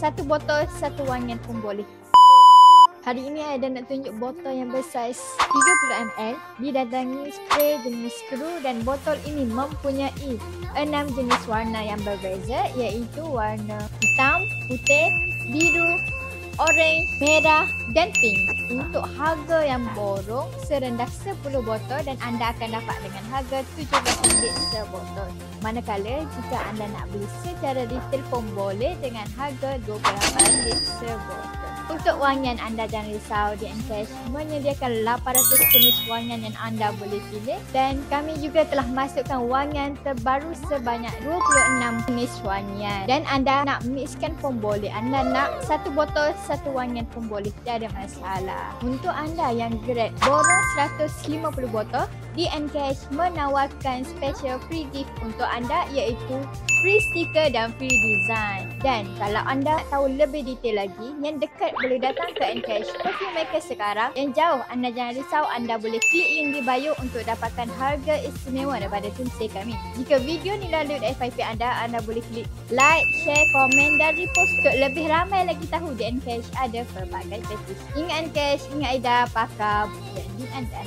satu botol, satu wangian pun boleh. Hari ini Aida nak tunjuk botol yang bersaiz 30 ml didatangi spray jenis skru, dan botol ini mempunyai 6 jenis warna yang berbeza, iaitu warna hitam, putih, biru, orange, merah dan pink. Untuk harga yang borong serendah 10 botol dan anda akan dapat dengan harga RM17 sebotol. Manakala jika anda nak beli secara retail pun boleh dengan harga RM28 sebotol. Untuk wangian anda jangan risau, di Encash menyediakan 800 jenis wangian yang anda boleh pilih, dan kami juga telah masukkan wangian terbaru sebanyak 26 jenis wangian, dan anda nak mixkan pun boleh. Anda nak satu botol satu wangian pun boleh, tiada masalah. Untuk anda yang grade borong 150 botol, di Encash menawarkan special free gift untuk anda, iaitu free stiker dan free design. Dan kalau anda nak tahu lebih detail lagi, yang dekat boleh datang ke Encash Perfume Maker sekarang. Yang jauh anda jangan risau, anda boleh klik link di bio untuk dapatkan harga istimewa daripada tim sale kami. Jika video ni lalu di FYP anda boleh klik like, share, komen dan repost untuk lebih ramai lagi tahu di Encash ada pelbagai package. Ingat Encash, ingat Aida, pakar janji anda.